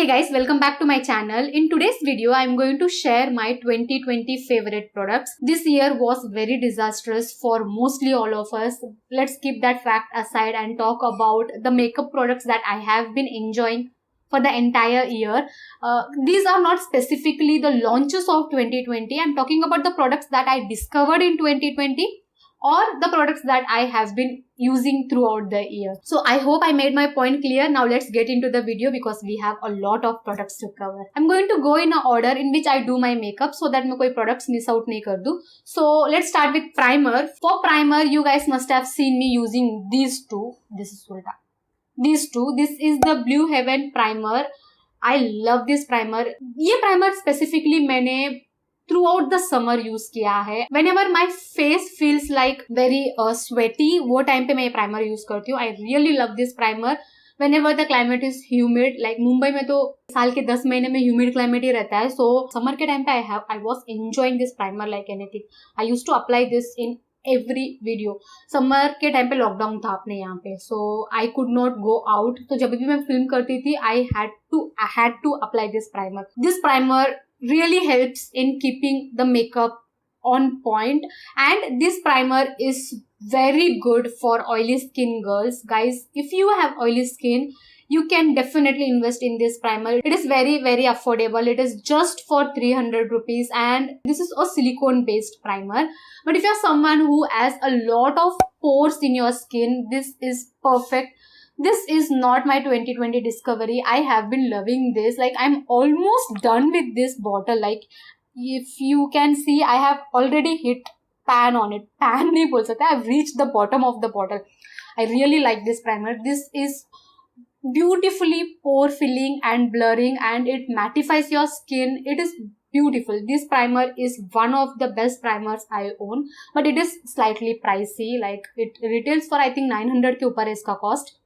Hey guys, welcome back to my channel. In today's video, I'm going to share my 2020 favorite products. This year was very disastrous for mostly all of us. Let's keep that fact aside and talk about the makeup products that I have been enjoying for the entire year. These are not specifically the launches of 2020. I'm talking about the products that I discovered in 2020 or the products that I have been using throughout the year. So I hope I made my point clear. Now let's get into the video because we have a lot of products to cover. I'm going to go in an order in which I do my makeup so that मैं कोई products miss out नहीं कर दूँ. So let's start with primer. For primer, you guys must have seen me using these two. This is Ulta. These two. This is the Blue Heaven primer. I love this primer. ये primer specifically मैंने throughout the summer use किया है. Whenever my face feels like very sweaty, वो time पे मैं ये primer use करती हूँ. I really love this primer. Whenever the climate is humid, like Mumbai में तो साल के 10 महीने में humid climate ही रहता है. So summer के टाइम पे I was enjoying this primer like anything. I used to apply this in every video. Summer के टाइम पे लॉकडाउन था अपने यहाँ पे, so I could not go out. तो जब भी मैं फिल्म करती थी, I had to apply this primer. This primer really helps in keeping the makeup on point, and this primer is very good for oily skin girls. Guys, if you have oily skin, you can definitely invest in this primer. It is very affordable. It is just for 300 rupees and this is a silicone based primer. But if you're someone who has a lot of pores in your skin, this is perfect. This is not my 2020 discovery. I have been loving this. Like, I'm almost done with this bottle. Like, if you can see, I have already hit pan on it. Pan nahi bol sakta. I've reached the bottom of the bottle. I really like this primer. This is beautifully pore filling and blurring, and it mattifies your skin. It is beautiful. This primer is one of the best primers I own, but it is slightly pricey. Like, it retails for I think 900 के ऊपर है इसका cost.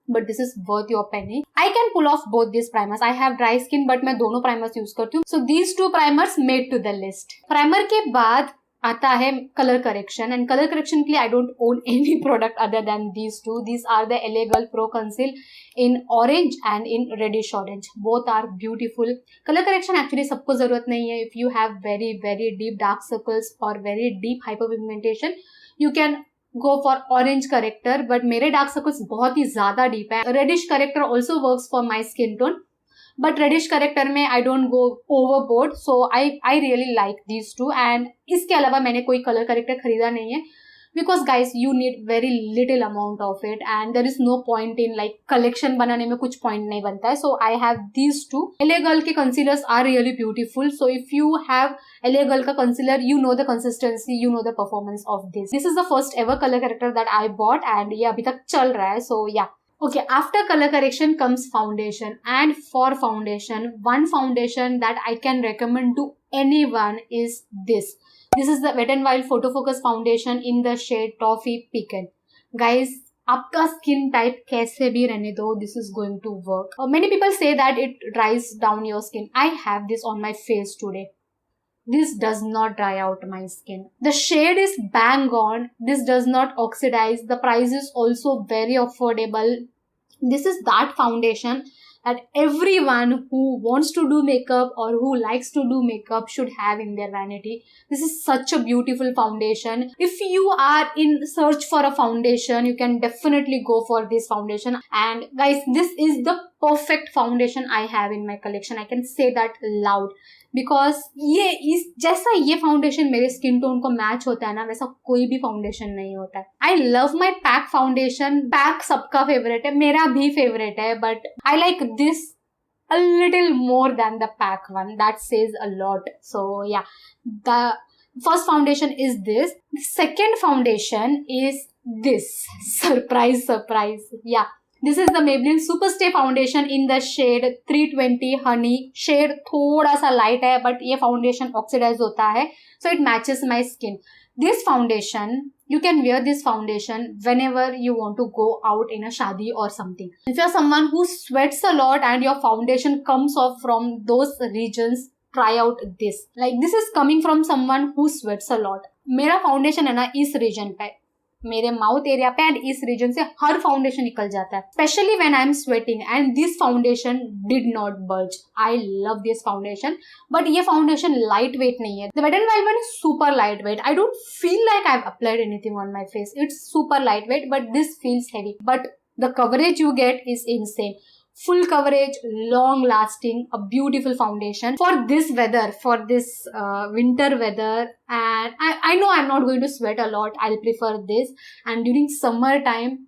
But this is worth your penny. I can pull off both these primers. I have dry skin, but मैं दोनों primers use करती हूँ. So these two primers made to the list. Primer के बाद आता है color correction, and color correction के लिए I don't own any product other than these two. These are the LA Girl Pro Conceal in orange and in reddish orange. Both are beautiful. Color correction actually सबको जरूरत नहीं है. If you have very deep dark circles or very deep hyperpigmentation, you can go for orange corrector, but मेरे dark circles बहुत ही ज़्यादा deep है. Reddish corrector also works for my skin tone, but reddish corrector में I don't go overboard, so I really like these two. And इसके अलावा मैंने कोई color corrector खरीदा नहीं है, because guys, you need very little amount of it and there is no point in like collection बनाने में कुछ point नहीं बनता है. So I have these two. LA Girl के concealers are really beautiful. So if you have LA Girl का concealer, you know the consistency, you know the performance of this. This is the first ever color corrector that I bought and ये अभी तक चल रहा है. So yeah. Okay, after color correction comes foundation, and for foundation, one foundation that I can recommend to anyone is this. This is the Wet n Wild Photo Focus Foundation in the shade Toffee Pecan. Guys, आपका skin type कैसे भी रहने दो, this is going to work. Many people say that it dries down your skin. I have this on my face today. This does not dry out my skin. The shade is bang on. This does not oxidize. The price is also very affordable. This is that foundation that everyone who wants to do makeup or who likes to do makeup should have in their vanity. This is such a beautiful foundation. If you are in search for a foundation, you can definitely go for this foundation. And guys, this is the perfect foundation I have in my collection. I can say that loud. Because जैसा ये foundation मेरे skin tone को match होता है ना, वैसा कोई भी फाउंडेशन नहीं होता है. आई लव माई पैक फाउंडेशन. पैक सबका फेवरेट है, मेरा भी फेवरेट है, but I like this a little more than the pack one. That says a lot. So yeah, the first foundation is this. The second foundation is this. Surprise. Yeah. This is the Maybelline Superstay Foundation in the shade 320 Honey. Shade थोड़ा सा light है, but ये foundation oxidize होता है, so it matches my skin. This foundation, you can wear this foundation whenever you want to go out in a shadi or something. If you're someone who sweats a lot and your foundation comes off from those regions, try out this. Like, this is coming from someone who sweats a lot. मेरा foundation है ना इस region पे. मेरे mouth area पे and इस region से हर फाउंडेशन निकल जाता है, specially when I am sweating, and this foundation did not budge. I love this foundation. But ये फाउंडेशन लाइट वेट नहीं है. The wait and wild one is super light weight. I don't feel like I have applied anything on my face. It's super light weight but this feels heavy. But the coverage you get is insane. Full coverage, long lasting, a beautiful foundation for this weather, for this winter weather. And I know I'm not going to sweat a lot. I'll prefer this. And during summer time,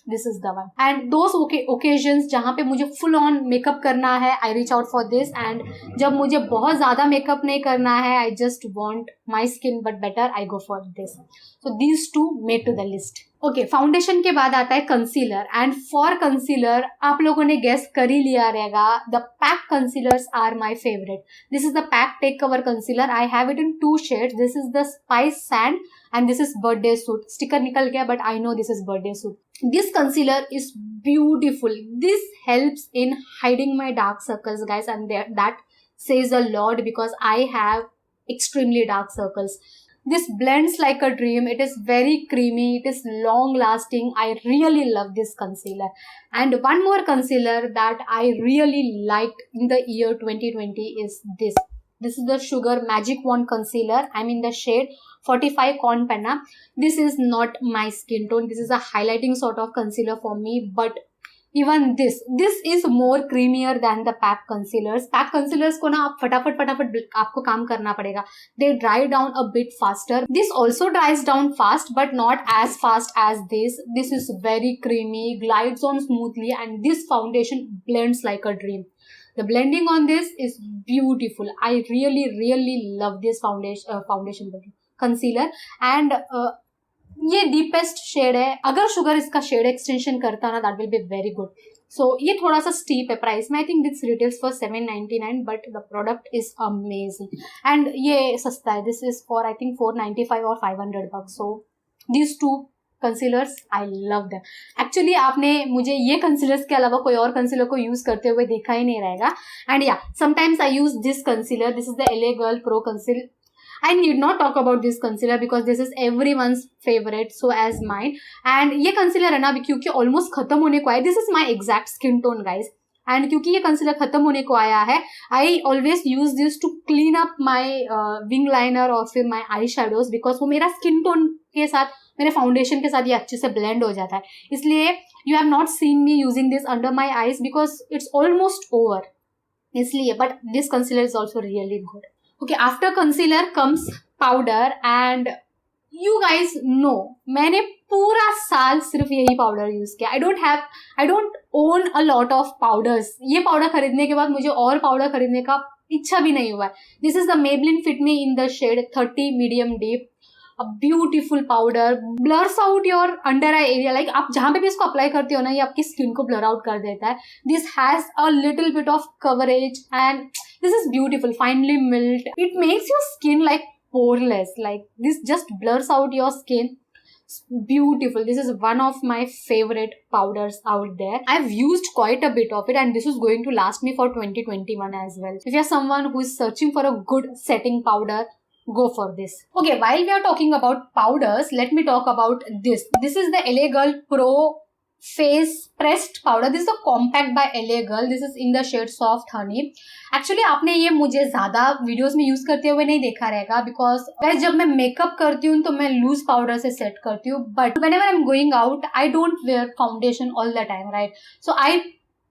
this is the one. And those occasions जहाँ पे मुझे full on makeup करना है, I reach out for this. And जब मुझे बहुत ज़्यादा makeup नहीं करना है, I just want my skin but better, I go for this. So these two made to the list. Okay, foundation के बाद आता है कंसीलर. एंड फॉर कंसीलर आप लोगों ने गेस कर ही लिया रहेगा, the PAC concealers are my favourite. This is the PAC take cover concealer. I have it in 2 shades. This is the spice sand and this is birthday suit. Sticker निकल गया but I know this is birthday suit. This concealer is beautiful. This helps in hiding my dark circles, guys, and that says a lot because I have extremely dark circles. This blends like a dream. It is very creamy. It is long lasting. I really love this concealer. And one more concealer that I really liked in the year 2020 is this. This is the Sugar Magic Wand Concealer. I'm in the shade 45 Corn Penna. This is not my skin tone. This is a highlighting sort of concealer for me. But even this is more creamier than the pack concealers. Pack concealers को ना आप फटाफट आपको काम करना पड़ेगा. They dry down a bit faster. This also dries down fast but not as fast as this. This is very creamy, glides on smoothly, and this foundation blends like a dream. The blending on this is beautiful. I really love this foundation concealer. And ये deepest shade है. अगर Sugar इसका shade extension करता ना, that will be very good. So ये थोड़ा सा steep है प्राइस में. I think this retails for 799 but the product is amazing. And ये सस्ता है. This is for I think 495 और 500 bucks. सो these 2 concealers I love them. Actually आपने मुझे ये कंसीलर्स के अलावा कोई और कंसीलर को यूज करते हुए देखा ही नहीं रहेगा. एंड या sometimes I use this concealer. This is the LA Girl Pro Concealer. I need not talk about this concealer because this is everyone's favorite, so as mine. And ये concealer है ना अभी क्योंकि almost खत्म होने को आया. This is my exact skin tone, guys. And क्योंकि ये concealer खत्म होने को आया है, I always use this to clean up my wing liner और फिर my eyeshadows because वो मेरा skin tone के साथ, मेरे foundation के साथ ये अच्छे से blend हो जाता है. इसलिए you have not seen me using this under my eyes because it's almost over. इसलिए, but this concealer is also really good. Okay, after concealer comes powder and you guys know मैंने पूरा साल सिर्फ यही पाउडर यूज किया. I don't own a lot of powders. ये powder खरीदने के बाद मुझे और पाउडर खरीदने का इच्छा भी नहीं हुआ है. This is the Maybelline Fit Me in the shade 30 medium deep. A beautiful powder, blurs out your under eye area. Like आप जहाँ पे भी इसको अप्लाई करते हो ना, ये आपकी स्किन को ब्लर आउट कर देता है. This has a little bit of coverage and this is beautiful, finely milled. It makes your skin like poreless. Like this just blurs out your skin. It's beautiful. This is one of my favorite powders out there. I've used quite a bit of it and this is going to last me for 2021 as well. If you're someone who is searching for a good setting powder, go for this. Okay, while we are talking about powders, let me talk about this. This is the LA Girl Pro Face Pressed Powder. This is a compact by LA Girl. This is in the shade Soft Honey. Actually आपने ये मुझे ज़्यादा videos में use करते हुए नहीं देखा रहेगा बिकॉज जब मैं मेकअप करती हूँ तो मैं लूज पाउडर से सेट करती हूँ. But whenever I'm going out, I don't wear foundation all the time, right? So I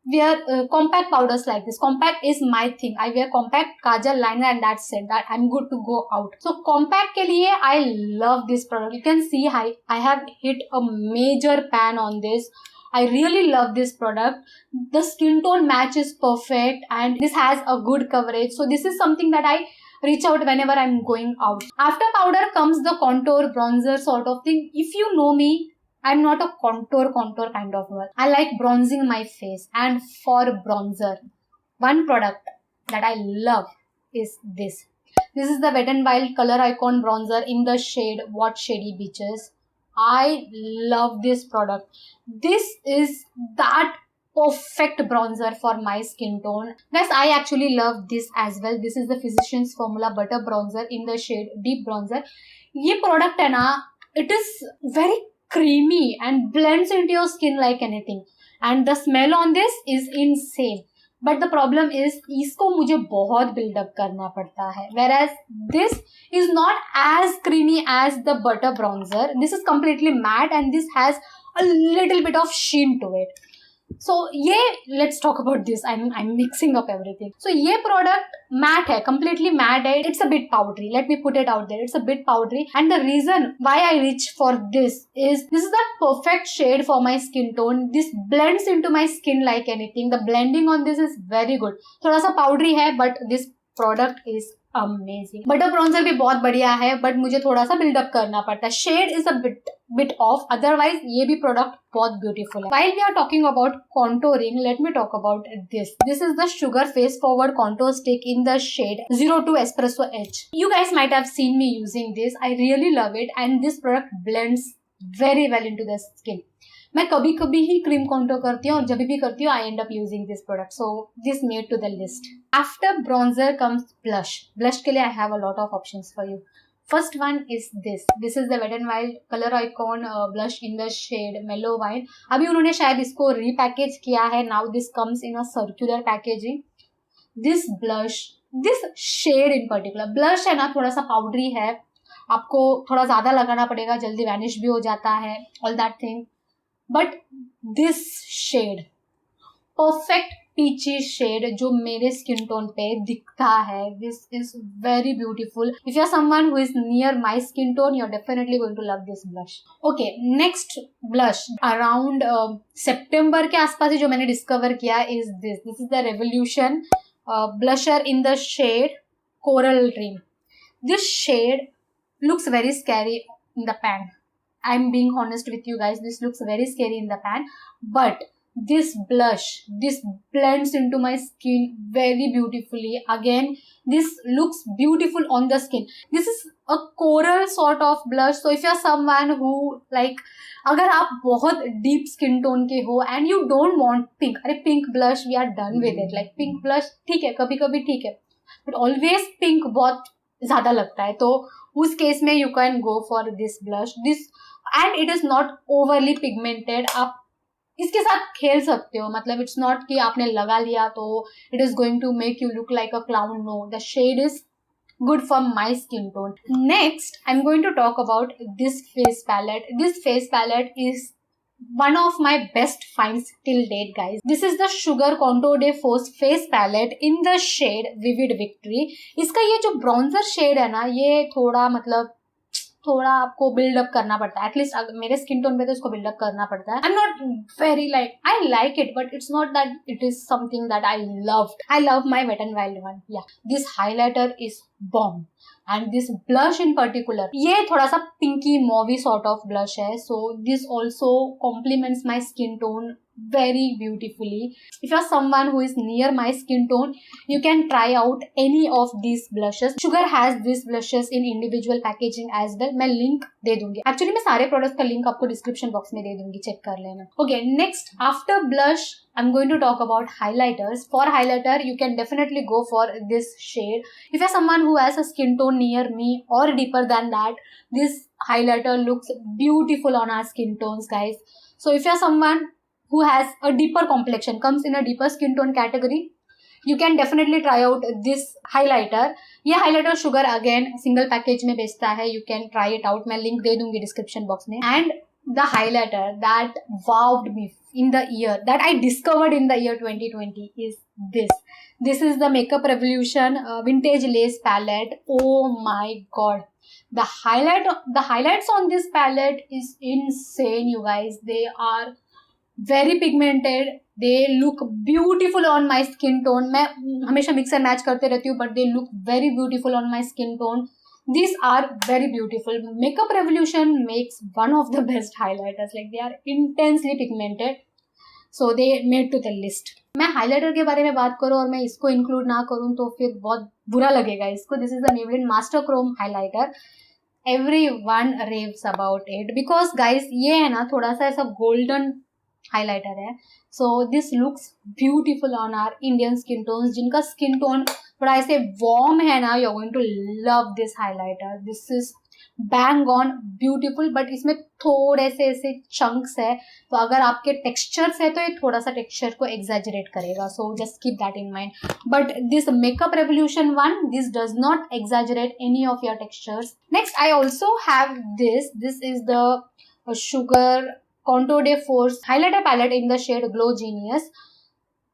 wear compact powders like this. Compact is my thing. I wear compact, kajal, liner and that's it. That I'm good to go out. So compact के लिए I love this product. You can see I have hit a major pan on this. I really love this product. The skin tone match is perfect and this has a good coverage. So this is something that I reach out whenever I'm going out. After powder comes the contour bronzer sort of thing. If you know me, I'm not a contour kind of girl. I like bronzing my face. And for bronzer, one product that I love is this. This is the Wet n Wild Color Icon Bronzer in the shade What Shady Beaches. I love this product. This is that perfect bronzer for my skin tone. Guys, I actually love this as well. This is the Physicians Formula Butter Bronzer in the shade Deep Bronzer. ये product है ना, It is very creamy and blends into your skin like anything, and the smell on this is insane. But the problem is इसको मुझे बहुत build-up करना पड़ता है, whereas this is not as creamy as the butter bronzer. This is completely matte and this has a little bit of sheen to it. So ये let's talk about this. I'm mixing up everything. So ये product matte है, completely matte है. It's a bit powdery. Let me put it out there. It's a bit powdery. And the reason why I reach for this is the perfect shade for my skin tone. This blends into my skin like anything. The blending on this is very good. थोड़ा सा powdery है, but this product is amazing. Butter bronzer भी बहुत बढ़िया है, but मुझे थोड़ा सा बिल्डअप करना पड़ता है. Shade is a bit off, otherwise ये भी प्रोडक्ट बहुत ब्यूटीफुल है. While we are talking about contouring, let me talk about this. This is the Sugar Face Forward Contour Stick in the shade 02 Espresso H. You guys might have seen me using this. I really love it and this product blends very well into the skin. मैं कभी कभी ही cream contour करती हूँ और जब भी करती हूँ I end up using this product. So this made to the list. After bronzer comes blush. Blush के लिए I have a lot of options for you. First one is this is the wait and Wild Color Icon blush in the shade mellow wine. अभी उन्होंने शायद इसको repackage किया है. Now this comes in a circular packaging. This blush, this shade in particular, blush है ना थोड़ा सा पाउडरी है, आपको थोड़ा ज्यादा लगाना पड़ेगा, जल्दी वैनिश भी हो जाता है, all that thing. But this shade, perfect peachy shade जो मेरे स्किन टोन पे दिखता है, this is very beautiful. If you are someone who is near my skin tone, you are definitely going to love this blush. Okay, next blush around सितंबर के आसपास ही जो मैंने डिस्कवर किया is this is the Revolution blusher in the shade coral dream. This shade looks very scary in the pan. I'm being honest with you guys, this looks very scary in the pan, but this blush, this blends into my skin very beautifully. Again, this looks beautiful on the skin. This is a coral sort of blush, so if you're someone who like, अगर आप बहुत deep skin tone के हो and you don't want pink, अरे pink blush we are done with it. Like pink blush ठीक है, कभी कभी ठीक है, but always pink बहुत ज्यादा लगता है, तो उस केस में you can go for this blush. This and it is not overly pigmented. आप इसके साथ खेल सकते हो, मतलब इट्स नॉट कि आपने लगा लिया तो it is going to make you look like a clown. No, the shade is good for my skin tone. Next, I'm going to talk about this face palette. This face palette is one of my best finds till date, guys. This is the Sugar Contour de Force face palette in the shade Vivid Victory. इसका ये जो bronzer shade है ना, ये थोड़ा मतलब थोड़ा आपको बिल्डअप करना पड़ता है. एटलीस्ट मेरे स्किन टोन पे तो इसको बिल्डअप करना पड़ता है. I am not very like, I like it but it's not that it is something that I love my Wet and wild one. Yeah this highlighter is bomb and this blush in particular, ये थोड़ा सा pinky mauvey sort of blush है. So this also compliments my skin tone very beautifully. If you're someone who is near my skin tone, you can try out any of these blushes. Sugar has these blushes in individual packaging as well. मैं link दे दूंगी. Actually मैं सारे products का link आपको description box में दे दूंगी, check कर लेना. Okay, next after blush I'm going to talk about highlighters. For highlighter you can definitely go for this shade. If you're someone who has a skin tone near me or deeper than that, this highlighter looks beautiful on our skin tones, guys. So if you're someone who has a deeper complexion, comes in a deeper skin tone category, you can definitely try out this highlighter. ये highlighter Sugar again single package में बेचता है, you can try it out. मैं link दे दूंगी description box में. And the highlighter that wowed me in the year, that I discovered in the year 2020 is this. This is the Makeup Revolution Vintage Lace Palette. Oh my god. The highlights on this palette is insane, you guys. They are very pigmented, they look beautiful on my skin tone. मैं हमेशा mix and match करते रहती हूँ, but they look very beautiful on my skin tone. These are very beautiful. Makeup Revolution makes one of the best highlighters. Like they are intensely pigmented, so they made to the list. मैं highlighter के बारे में बात करूँ और मैं इसको include ना करूँ तो फिर बहुत बुरा लगेगा इसको. This is the Maybelline Master Chrome highlighter. Everyone raves about it because guys ये है ना थोड़ा सा ऐसा golden हाइलाइटर है. So this looks beautiful on our Indian skin tones. जिनका स्किन टोन थोड़ा ऐसे वार्म है ना, you are going to love this highlighter. This is bang on beautiful, but इसमें थोड़े से ऐसे चंक्स है, तो अगर आपके टेक्सचर्स है तो ये थोड़ा सा टेक्सचर को एग्जैजरेट करेगा, so just keep that in mind. But this makeup revolution one, this does not exaggerate any of your textures. Next, I also have this is the Sugar Contour de Force highlighter palette in the shade Glow Genius.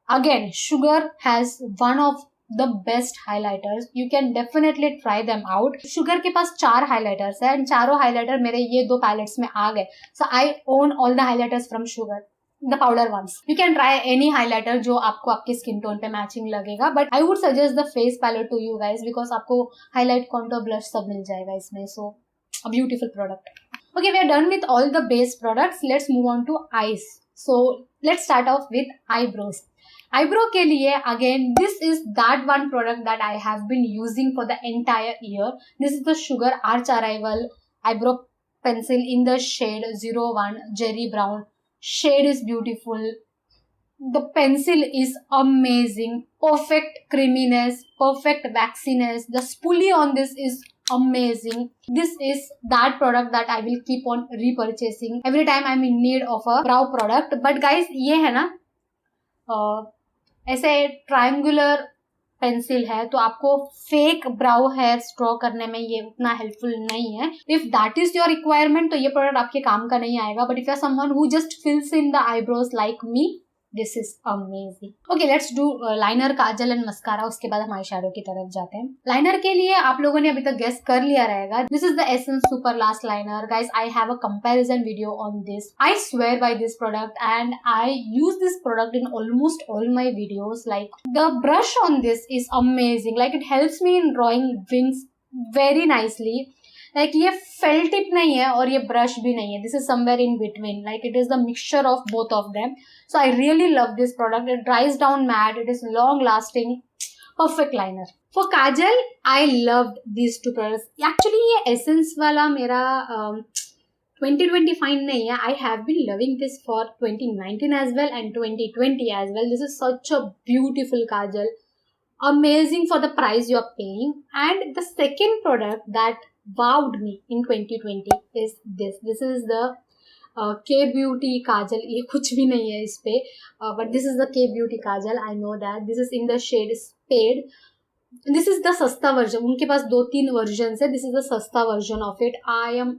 Again, Sugar has one of the best highlighters. You can definitely try them out. Sugar के पास 4 highlighters है, and चारों highlighter मेरे ये 2 palettes में आ गए. So I own all the highlighters from Sugar, the powder ones. You can try any highlighter जो आपको आपके skin tone पे matching लगेगा, but I would suggest the face palette to you guys because आपको highlight, contour, blush सब मिल जाएगा इसमें. So a beautiful product. Okay, we are done with all the base products. Let's move on to eyes. So let's start off with eyebrows. Eyebrow के लिए again, this is that one product that I have been using for the entire year. This is the Sugar Arch Arrival eyebrow pencil in the shade 01 Jerry Brown. Shade is beautiful. The pencil is amazing. Perfect creaminess, perfect waxiness. The spoolie on this is amazing. This is that product that I will keep on repurchasing every time I'm in need of a brow product. But guys, ये है ना ऐसे triangular pencil है, तो आपको fake ब्राउ hair draw करने में ये उतना हेल्पफुल नहीं है. If that is your requirement तो ये प्रोडक्ट आपके काम का नहीं आएगा. But if you are someone who just fills in the eyebrows like me, this is amazing. Okay, let's do liner, kajal and mascara. उसके बाद हम आई शैडो की तरफ जाते हैं. लाइनर के लिए आप लोगों ने अभी तक गेस कर लिया रहेगा. This is the essence super last liner. Guys, I have a comparison video on this. I swear by this product and I use this product in almost all my videos. Like the brush on this is amazing. Like it helps me in drawing wings very nicely. Like ये fail tip नहीं है और ये brush भी नहीं है. This is somewhere in between. Like it is the mixture of both of them. So I really love this product. It dries down matte. It is long lasting. Perfect liner. For Kajal, I loved these two products. Actually ये Essence वाला मेरा 2025 नहीं है. I have been loving this for 2019 as well and 2020 as well. This is such a beautiful Kajal. Amazing for the price you are paying. And the second product that wowed me in 2020 is this. This is the K beauty kajal. ये कुछ भी नहीं है इस पे, but this is the K beauty kajal. I know that this is in the shade spade. This is the सस्ता version. उनके पास 2-3 वर्जन है. दिस इज द सस्ता version of it. I am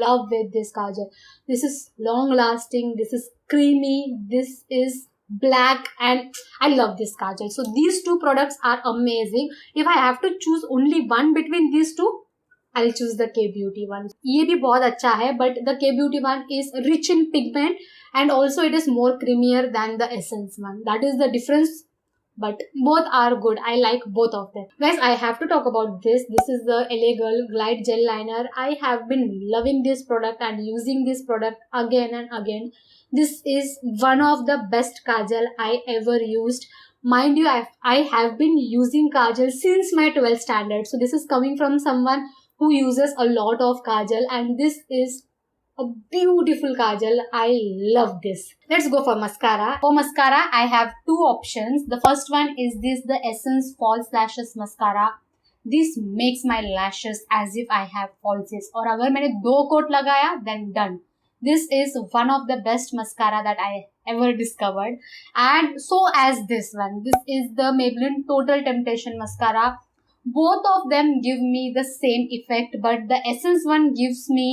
love with this kajal. This is long lasting. This is creamy. This is black and I love this kajal. So these two products are amazing. If I have to choose only one between these two, I'll choose the K Beauty one. ये भी बहुत अच्छा है, but the K Beauty one is rich in pigment and also it is more creamier than the Essence one. That is the difference, but both are good. I like both of them. Guys, I have to talk about this. This is the LA Girl Glide Gel Liner. I have been loving this product and using this product again and again. This is one of the best kajal I ever used. Mind you, I have been using kajal since my 12th standard. So this is coming from someone who uses a lot of kajal and this is a beautiful kajal. I love this. Let's go for mascara. For mascara, I have 2 options. The first one is this, the Essence False Lashes Mascara. This makes my lashes as if I have falsies. और अगर मैंने 2 coat लगाया, then done. This is one of the best mascara that I ever discovered. And so as this one. This is the Maybelline Total Temptation Mascara. Both of them give me the same effect, but the Essence one gives me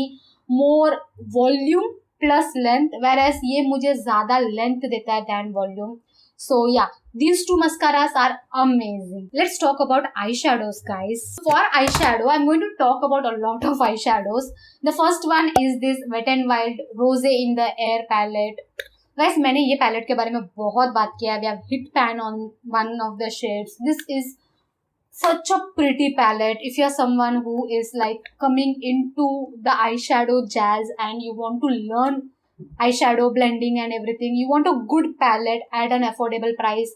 more volume plus length, whereas ये मुझे ज़्यादा length देता है than volume. So yeah, these two mascaras are amazing. Let's talk about eyeshadows, guys. For eyeshadow, I'm going to talk about a lot of eyeshadows. The first one is this Wet n Wild Rose in the Air palette. Guys, मैंने ये palette के बारे में बहुत बात किया है. We have hit pan on one of the shades. This is such a pretty palette. If you are someone who is like coming into the eyeshadow jazz and you want to learn eyeshadow blending and everything, you want a good palette at an affordable price,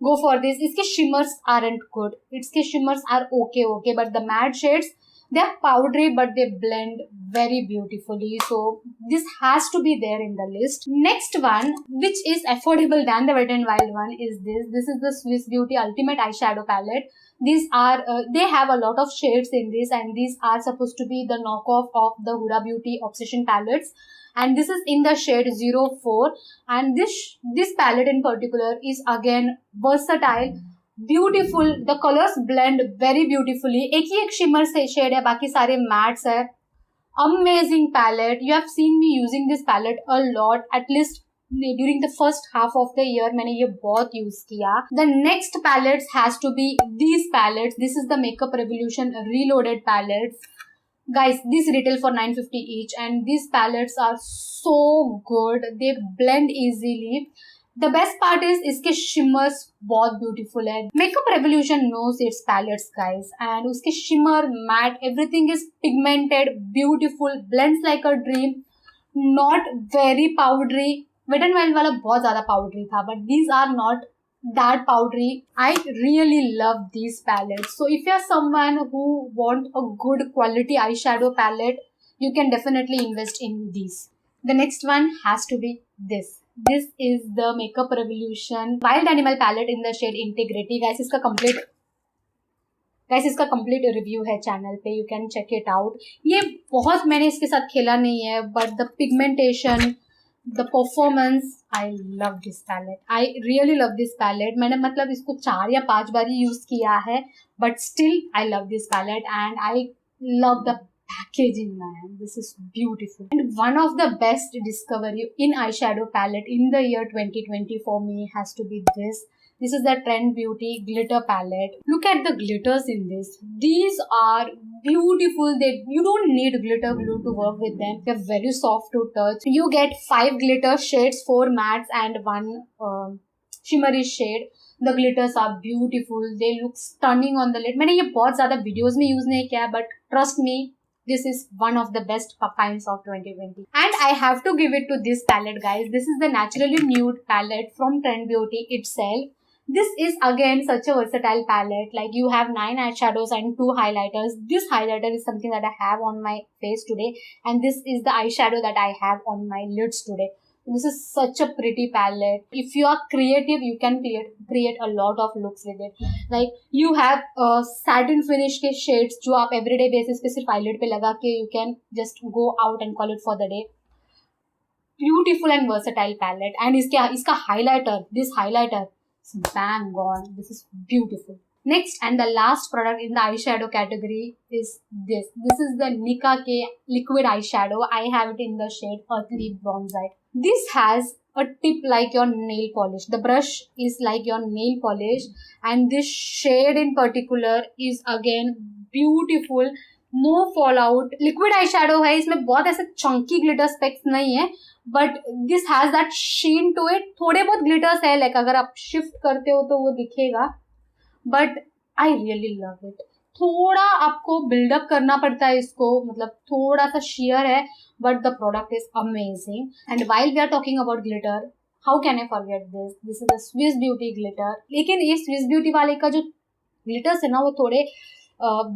go for this. इसके shimmers aren't good. इसके shimmers are okay, but the matte shades, They're powdery but they blend very beautifully. So this has to be there in the list. Next one, which is affordable than the Wet n Wild one, is this. This is the Swiss Beauty Ultimate Eyeshadow Palette. These are, they have a lot of shades in this, and these are supposed to be the knockoff of the Huda Beauty Obsession palettes. And this is in the shade 04. And this palette in particular is again versatile, beautiful. The colors blend very beautifully. एक ही एक shimmer से shade है, बाकी सारे mattes है. Amazing palette. You have seen me using this palette a lot. At least during the first half of the year मैंने ये बहुत use किया. The next palettes has to be these palettes. This is the Makeup Revolution Reloaded palettes. Guys, these retail for 950 each, and these palettes are so good. They blend easily. The best part is इसके shimmers बहुत beautiful है. Makeup Revolution knows its palettes, guys, and उसके shimmer, matte, everything is pigmented, beautiful, blends like a dream, not very powdery. Wet n Wild वाला बहुत ज़्यादा powdery था, but these are not that powdery. I really love these palettes. So if you're someone who want a good quality eyeshadow palette, you can definitely invest in these. The next one has to be this. This is the Makeup Revolution Wild Animal palette in the shade Integrity. Guys, इसका complete review है channel पे. You can check it out. ये बहुत मैंने इसके साथ खेला नहीं है, but the pigmentation, the performance, I love this palette. I really love this palette. मैंने मतलब इसको 4 या 5 बार ही use किया है, but still I love this palette, and I love the packaging, man. This is beautiful. And one of the best discovery in eyeshadow palette in the year 2020 for me has to be this. This is the Trend Beauty glitter palette. Look at the glitters in this. These are beautiful. You don't need glitter glue to work with them. They're very soft to touch. You get 5 glitter shades, 4 mattes and 1 shimmery shade. The glitters are beautiful. They look stunning on the lid. मैंने ये बहुत ज़्यादा videos में use नहीं किया, but trust me, this is one of the best finds of 2020. And I have to give it to this palette, guys. This is the Naturally Nude palette from Trend Beauty itself. This is again such a versatile palette. Like, you have 9 eyeshadows and 2 highlighters. This highlighter is something that I have on my face today, and this is the eyeshadow that I have on my lids today. This is such a pretty palette. If you are creative, you can create a lot of looks with it. Like, you have satin finish के shades जो आप everyday basis पे सिर्फ eyelid पे लगा के you can just go out and call it for the day. Beautiful and versatile palette. And इसका highlighter, this highlighter, is bang on. This is beautiful. Next and the last product in the eyeshadow category is this. This is the Nicka K liquid eyeshadow. I have it in the shade Earthly Bronzite. This has a tip like your nail polish. The brush is like your nail polish, and this shade in particular is again beautiful. No fallout. Liquid eyeshadow है, इसमें बहुत ऐसे chunky glitter specks नहीं है, but this has that sheen to it. थोड़े बहुत glitters है, like अगर आप shift करते हो तो वो दिखेगा, but I really love it. थोड़ा आपको बिल्डअप करना पड़ता है इसको, मतलब थोड़ा सा sheer है, but the product is amazing. And while we are talking about glitter, how can I forget this? This is a Swiss Beauty glitter. लेकिन ये Swiss Beauty वाले का जो glitters है ना, वो थोड़े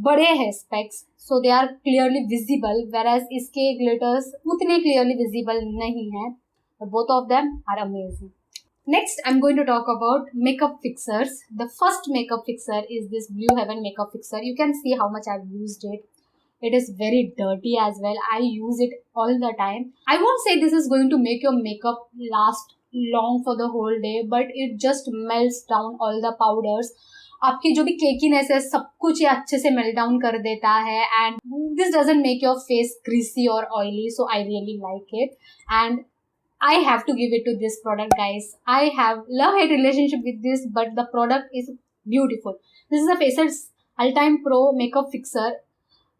बड़े हैं specs, so they are clearly visible, whereas इसके glitters उतने clearly visible नहीं हैं, but both of them are amazing. Next, I'm going to talk about makeup fixers. The first makeup fixer is this Blue Heaven makeup fixer. You can see how much I've used it. It is very dirty as well. I use it all the time. I won't say this is going to make your makeup last long for the whole day, but it just melts down all the powders. आपकी जो भी केकीनेस है सब कुछ ये अच्छे से melt down कर देता है, and this doesn't make your face greasy or oily, so I really like it. And I have to give it to this product, guys. I have love-hate relationship with this, but the product is beautiful. This is a Faceless All-Time Pro Makeup Fixer.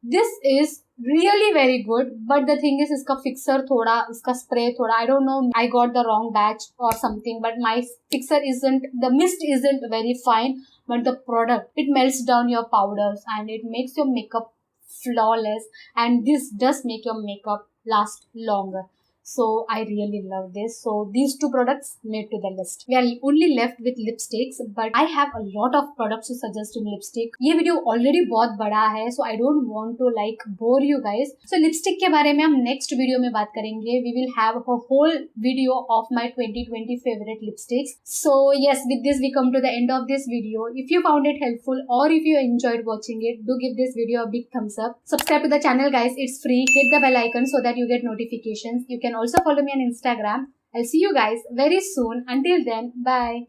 This is really very good, but the thing is इसका fixer थोड़ा, इसका spray थोड़ा, I don't know, I got the wrong batch or something, but my fixer isn't, the mist isn't very fine, but the product, it melts down your powders and it makes your makeup flawless, and this does make your makeup last longer. So I really love this. So these two products made to the list. We are only left with lipsticks, but I have a lot of products to suggest in lipstick. ये video already बहुत बड़ा है, so I don't want to like bore you guys. So lipstick के बारे में हम next video में बात करेंगे. We will have a whole video of my 2020 favorite lipsticks. So yes, with this we come to the end of this video. If you found it helpful or if you enjoyed watching it, do give this video a big thumbs up. Subscribe to the channel guys, it's free. Hit the bell icon so that you get notifications. You can also follow me on Instagram. I'll see you guys very soon. Until then, bye.